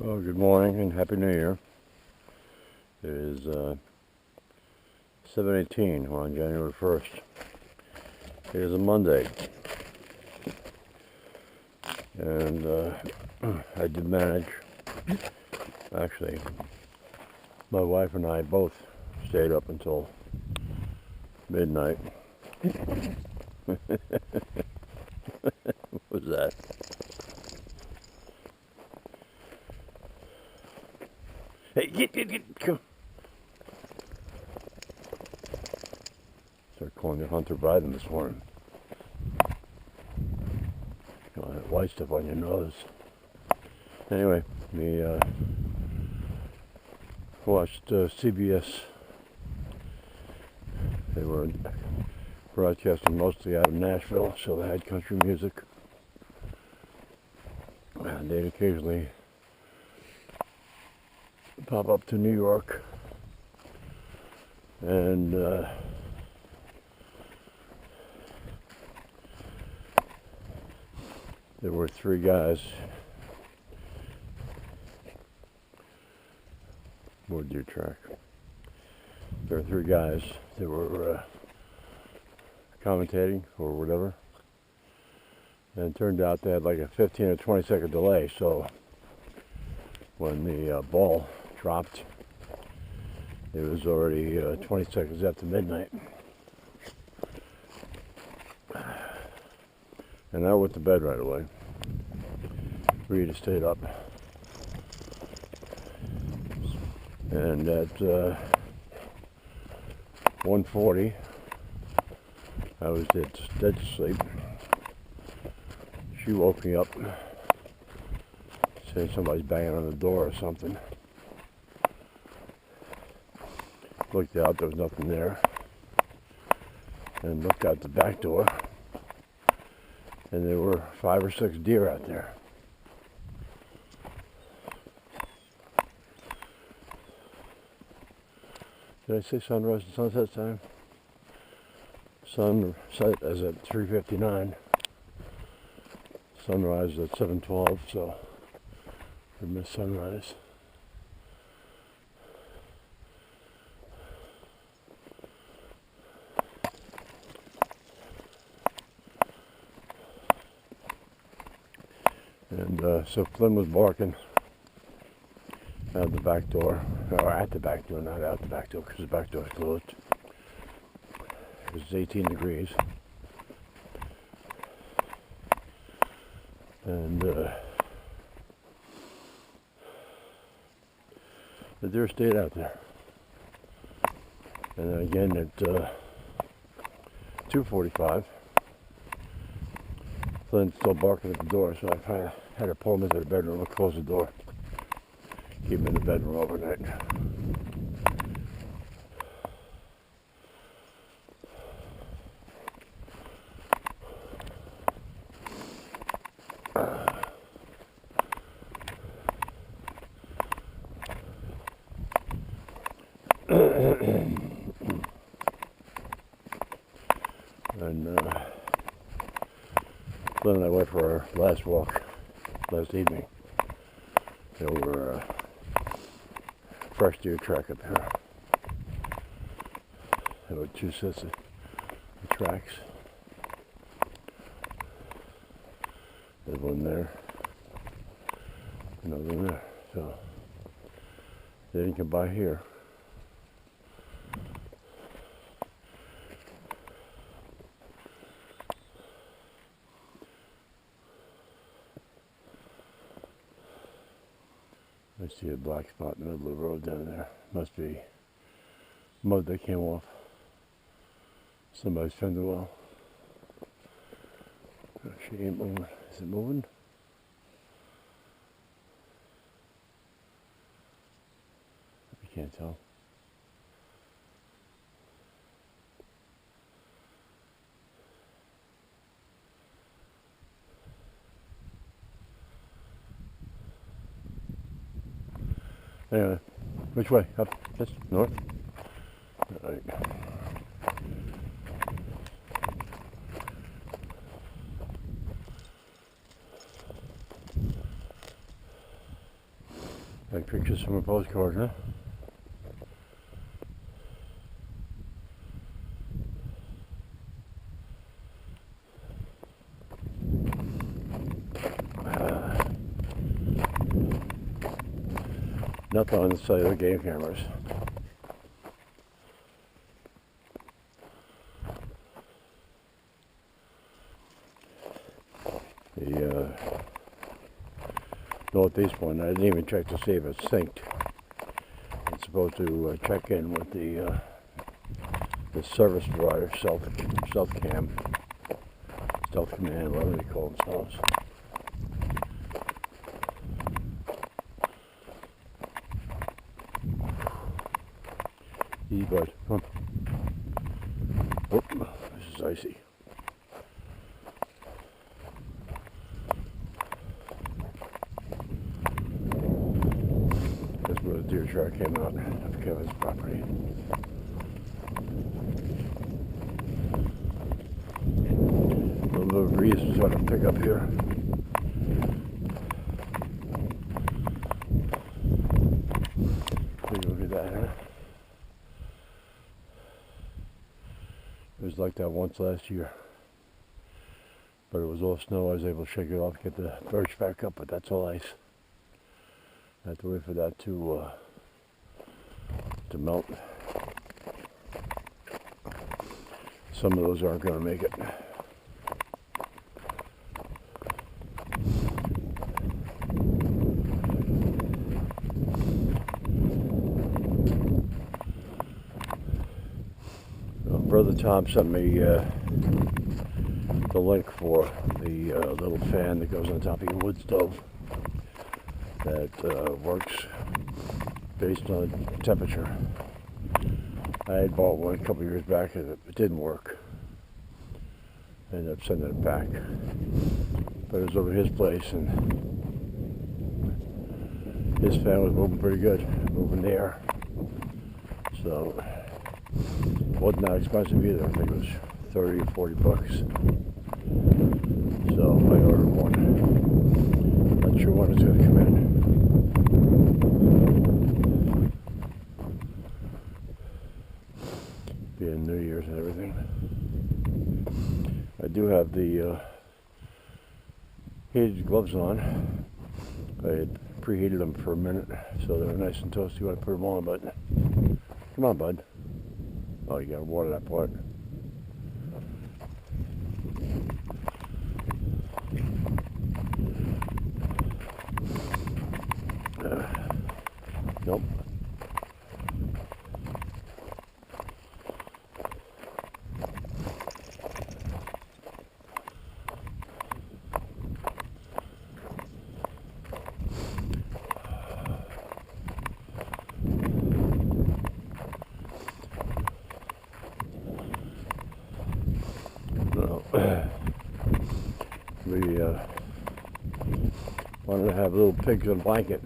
Well, good morning and Happy New Year. It is 7:18 on January 1st. It is a Monday. And I did manage. Actually, my wife and I both stayed up until midnight. What was that? Hey, get, come. Start calling you Hunter Biden this morning. You know, that white stuff on your nose. Anyway, we watched CBS. They were broadcasting mostly out of Nashville, so they had country music. And they'd occasionally pop up to New York. And there were three guys. More deer track. There were three guys that were commentating or whatever. And it turned out they had like a 15 or 20 second delay, so when the ball dropped, it was already 20 seconds after midnight. And I went to bed right away. Rita stayed up. And at 1:40, I was dead to sleep. She woke me up, saying somebody's banging on the door or something. Looked out, there was nothing there. And looked out the back door, and there were 5 or 6 deer out there. Did I say sunrise and sunset time? Sunset is at 3:59. Sunrise is at 7:12, so we missed sunrise. And so Flynn was barking out the back door, or at the back door, not out the back door, because the back door is closed. It was 18 degrees. And the deer stayed out there. And then again at 2:45, Flynn's still barking at the door, so I had to pull him into the bedroom and close the door. Keep him in the bedroom overnight. And Flynn and I went for our last walk last evening. There were fresh deer track up here. There were 2 sets of tracks. There's one there, another one there. So they didn't come by here. I see a black spot in the middle of the road down there. Must be mud that came off somebody's fender well. She ain't moving. Is it moving? I can't tell. Anyway, which way? Up? This? North? All right. Like pictures from a postcard, huh? Nothing on the cellular game cameras. No, at this point, I didn't even check to see if it's synced. It's supposed to check in with the service provider, stealth command, whatever they call themselves. Easy, bud. Come on. Oh, this is icy. That's where the deer track came out of Kevin's property. A little bit of breeze is what I pick up here. Take a look at that, huh? It was like that once last year, but it was all snow. I was able to shake it off, get the birch back up, but that's all ice. I have to wait for that to melt. Some of those aren't going to make it. Brother Tom sent me the link for the little fan that goes on top of your wood stove that works based on temperature. I had bought one a couple years back and it didn't work. I ended up sending it back. But it was over his place and his fan was moving pretty good, moving the air. So it wasn't that expensive either. I think it was 30 or 40 bucks. So I ordered one. Not sure when it's going to come in. Being New Year's and everything. I do have the heated gloves on. I had preheated them for a minute so they're nice and toasty when I put them on, but come on, bud. Oh, you gotta water that part. Nope. We wanted to have little pigs in a blanket,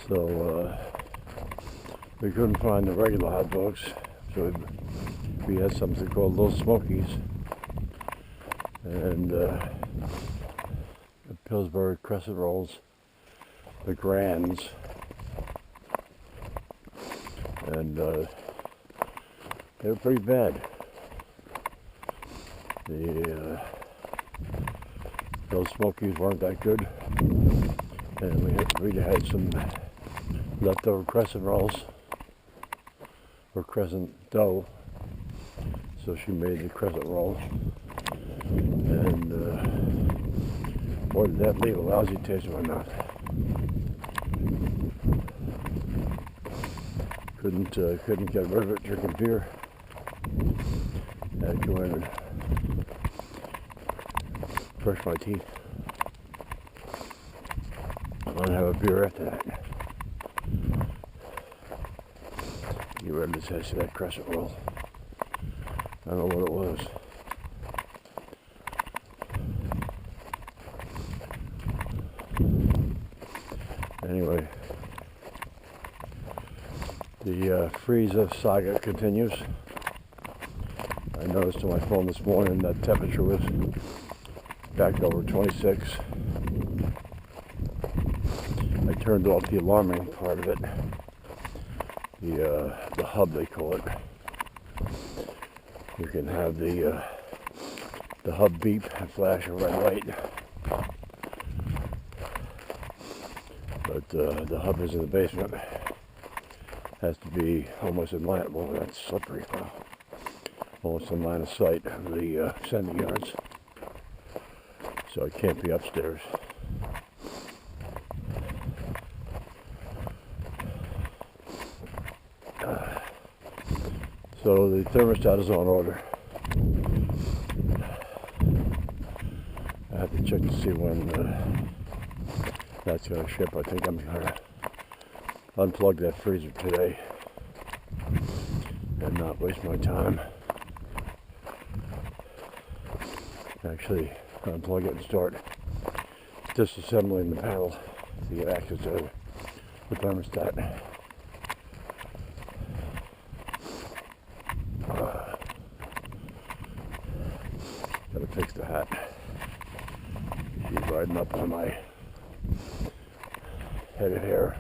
so we couldn't find the regular hot dogs, so we had something called Little Smokies and the Pillsbury crescent rolls, the Grands, and they were pretty bad. Those Smokies weren't that good, and we had some leftover crescent rolls or crescent dough, so she made the crescent roll, and boy, did that leave a lousy taste in my mouth. Couldn't get rid of it drinking beer. Had to go in and brush my teeth. I'm gonna have a beer after that. Get rid of the taste of that crescent roll. I don't know what it was. Anyway, the freeze-up saga continues. I noticed on my phone this morning that temperature was back over 26. I turned off the alarming part of it. The hub, they call it. You can have the hub beep and flash a red light. But the hub is in the basement. Has to be almost in line. Well, that's slippery. Almost in line of sight of the sending yards. So it can't be upstairs. So the thermostat is on order. I have to check to see when that's going to ship. I think I'm going to unplug that freezer today and not waste my time. Actually, unplug it and start disassembling the panel to get access to the thermostat. Gotta fix the hat. She's riding up on my head of hair.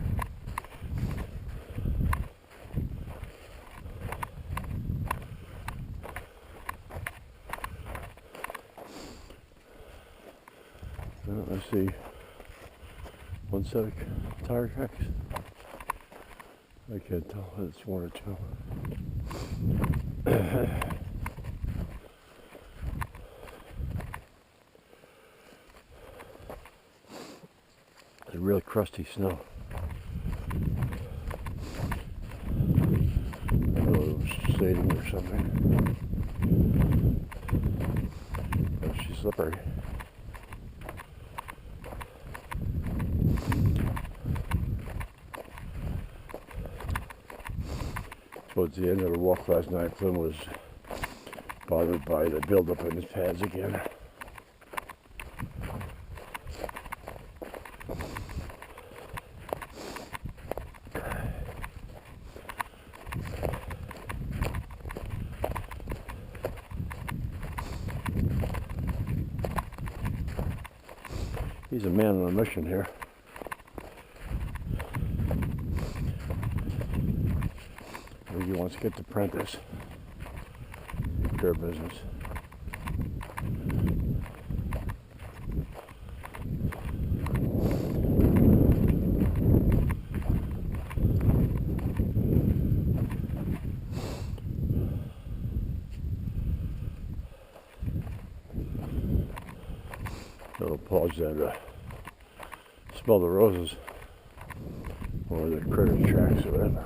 I see one set of tire tracks. I can't tell if it's one or two. It's really crusty snow. I don't know if it was skating or something. But she's slippery. Towards the end of the walk last night, Flynn was bothered by the buildup in his pads again. He's a man on a mission here. He wants to get to Prentice. Pure business. Little pause there to smell the roses or the critter tracks or whatever.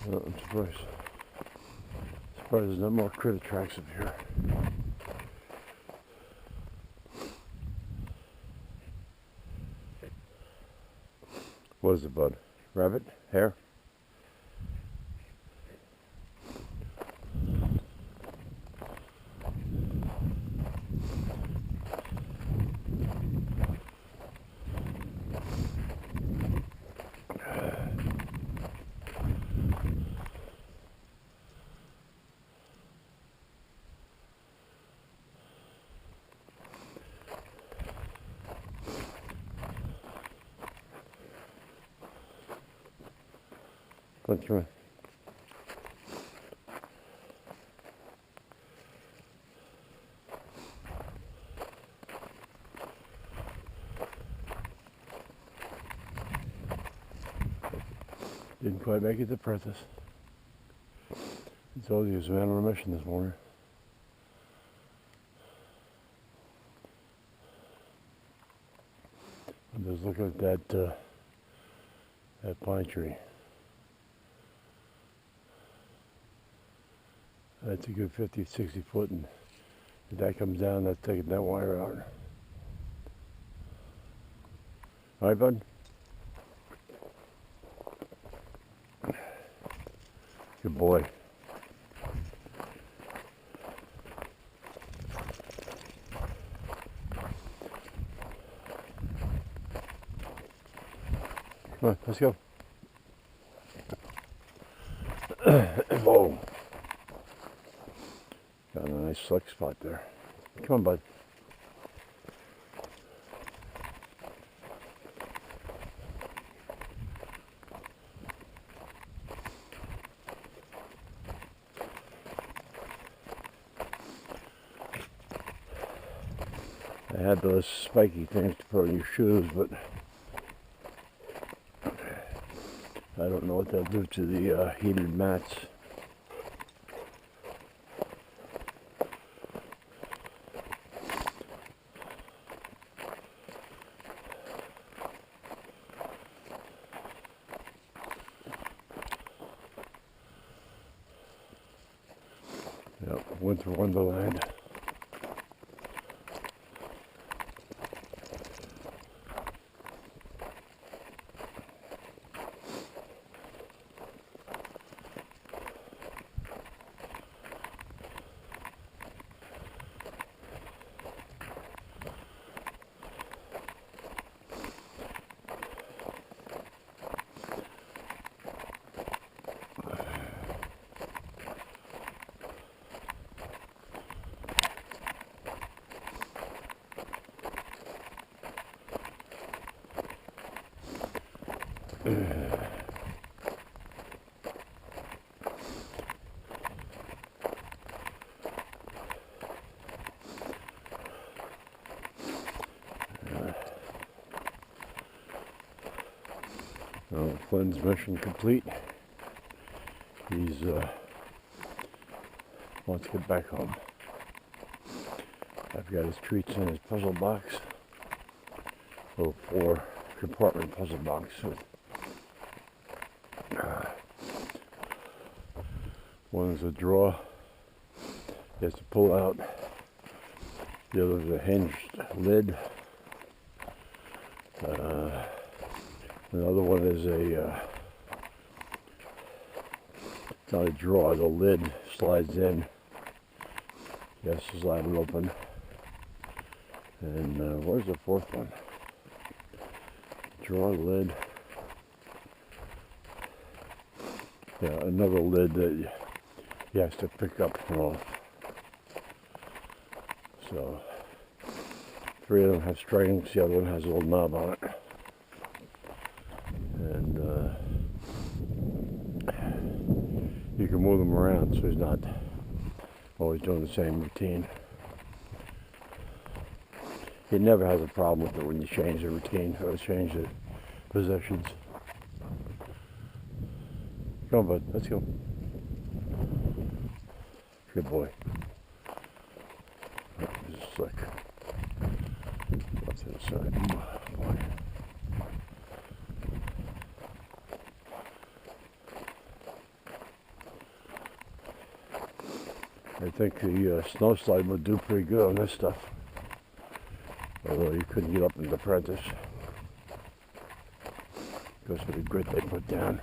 Oh, I'm surprised there's no more critter tracks up here. What is it, bud? Rabbit? Hare? Come on. Didn't quite make it to Prentice. He told you he was a man on a mission this morning. I'm just looking at that pine tree. That's a good 50, 60 foot, and if that comes down, that's taking that wire out. All right, bud? Good boy. Come on, let's go. slick spot there. Come on, bud. I had those spiky things to put on your shoes, but I don't know what they'll do to the heated mats. Yep, winter wonderland. Well, Flynn's mission complete. He's wants to get back home. I've got his treats in his puzzle box. Little 4-compartment puzzle box with one is a drawer he has to pull out. The other is a hinged lid. Another one is it's not a drawer, the lid slides in. You have to slide it open. And where's the fourth one? Drawer, lid. Yeah, another lid that he has to pick up and off. So 3 of them have strings, the other one has a little knob on it. And you can move them around so he's not always doing the same routine. He never has a problem with it when you change the routine or change the positions. Come on, bud, let's go. Good boy. Oh, this is slick. What's to the side? Oh, boy. I think the snow slide would do pretty good on this stuff. Although you couldn't get up in the apprentice. Goes for the grit they put down.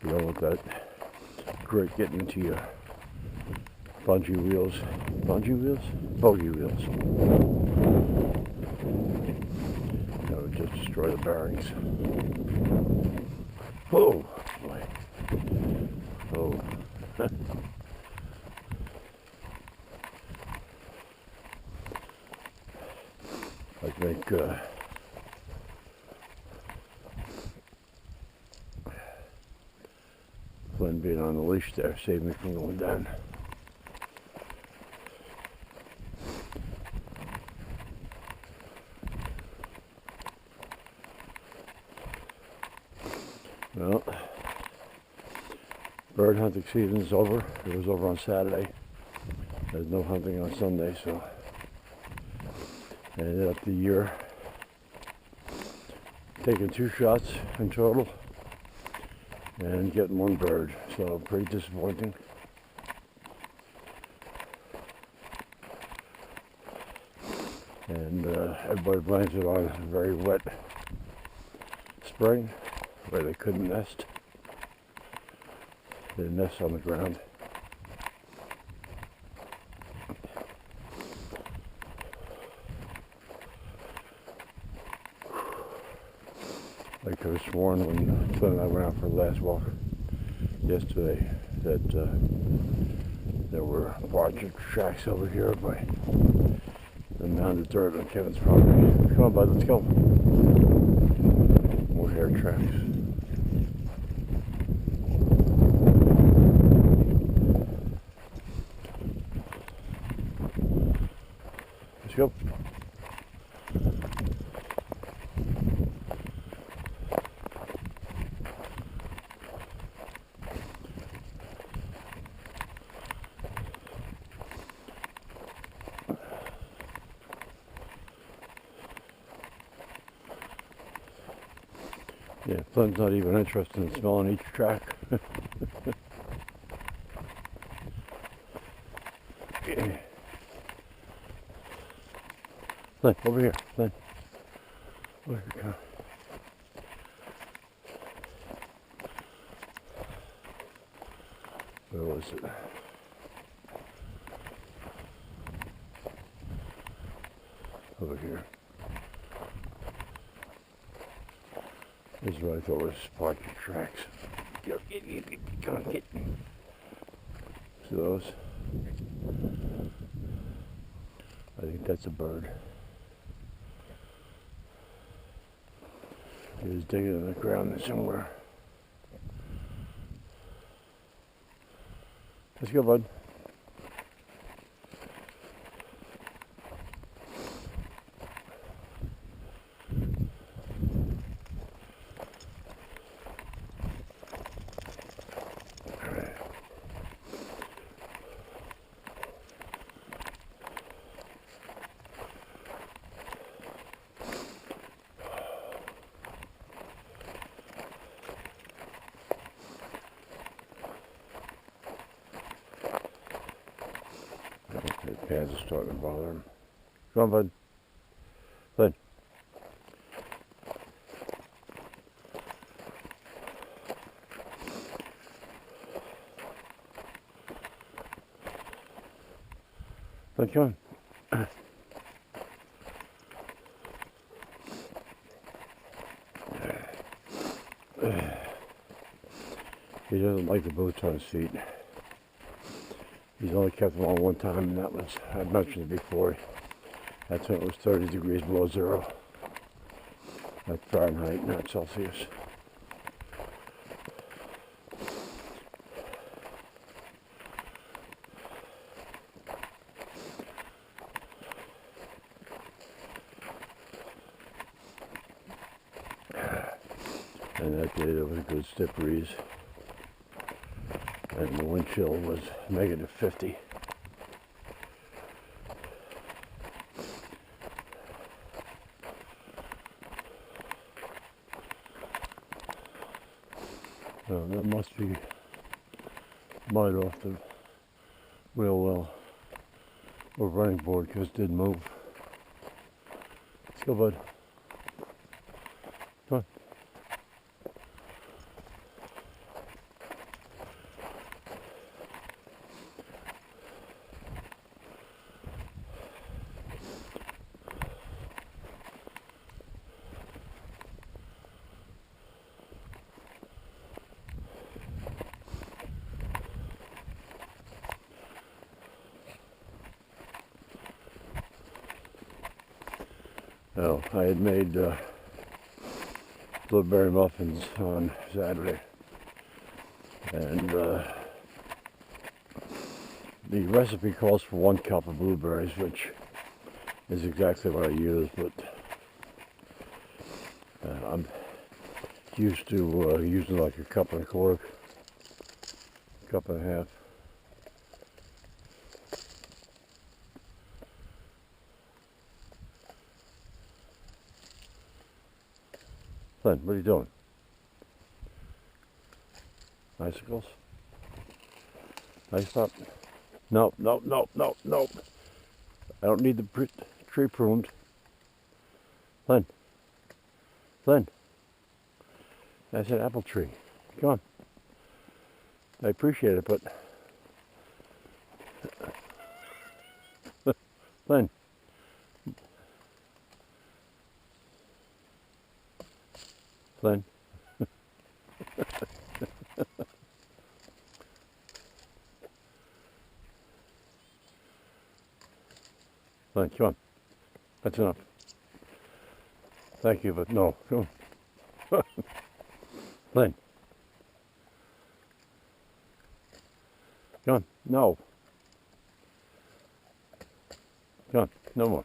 You don't want that grit getting into your bungee wheels. Bungee wheels? Bogey wheels. That would just destroy the bearings. Oh, boy. Oh. I think Flynn being on the leash there saved me from going down. Well, bird hunting season's over. It was over on Saturday. There's no hunting on Sunday, so I ended up the year taking 2 shots in total and getting 1 bird, so pretty disappointing. And everybody blames it on a very wet spring where they couldn't nest. They nest on the ground. I could have sworn when Flynn and I went out for the last walk yesterday that There were partridge tracks over here by the mounded dirt on Kevin's property. Come on, bud, let's go. More hare tracks. Let's go. Yeah, Flynn's not even interested in smelling each track. Yeah. Flynn, over here, Flynn. Over here, come. Where was it? Over here. This is what I thought was partridge tracks. Come on, get. See those? I think that's a bird. He was digging in the ground somewhere. Let's go, bud. The pads are starting to bother him. Come on, bud. Flynn. Flynn, come on. He doesn't like the boots on his feet. He's only kept them on one time, and that was, I mentioned it before, that's when it was 30 degrees below zero. That's Fahrenheit, not Celsius. And that day there was a good stiff breeze. And the wind chill was -50. So that must be mud off the wheel well or running board, because it did move. Let's go, bud. Come on. Oh, I had made blueberry muffins on Saturday, and the recipe calls for 1 cup of blueberries, which is exactly what I use, but I'm used to using like a cup and a quarter, cup and a half. Flynn, what are you doing? Icicles? Nice pup. No, no, no, no, no. I don't need the tree pruned. Flynn. Flynn. That's an apple tree. Come on. I appreciate it, but... Flynn. Flynn. Flynn, come on. That's enough. Thank you, but no. Come on. Flynn. Come on. No. Come on. No more.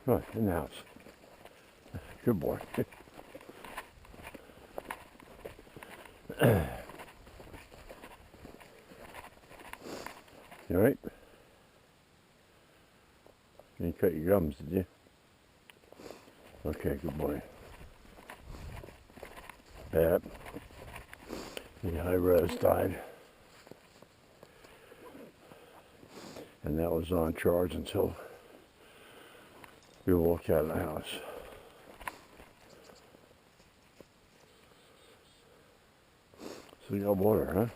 Come on, in the house. Good boy. You alright? You didn't cut your gums, did you? Okay, good boy. Bad. The high res died. And that was on charge until we walked out of the house. So you got water, huh?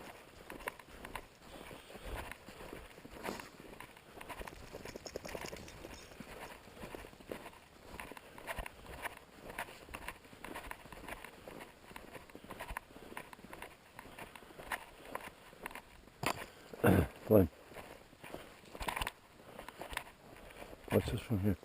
Flynn. What's this from here?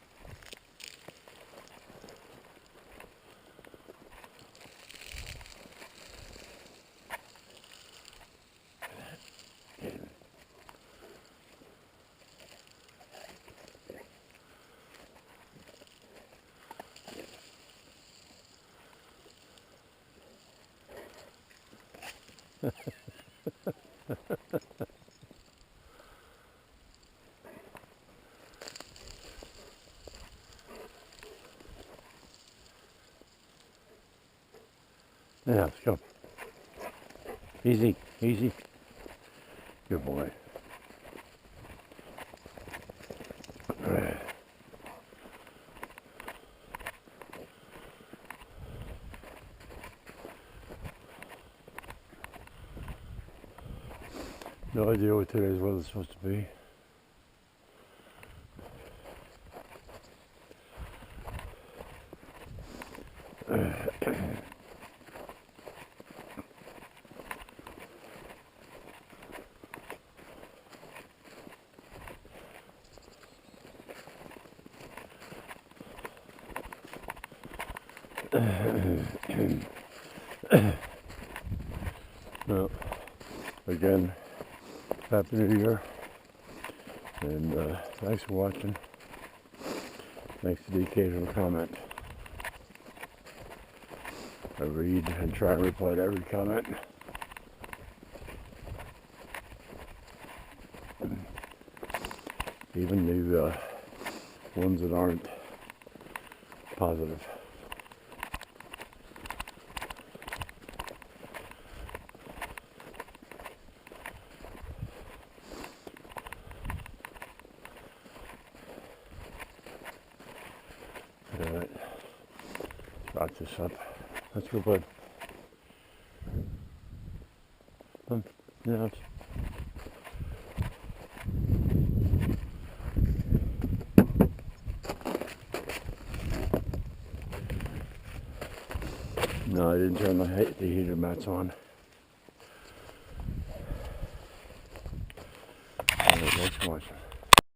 Yeah, let's go. Easy, easy. Good boy. No idea what today's weather's supposed to be. No. Again, Happy New Year, and thanks for watching. Thanks for the occasional comment. I read and try and reply to every comment. Even the ones that aren't positive. Alright, let's this up. Let's go, bud. Yeah. No, I didn't turn the heater mats on.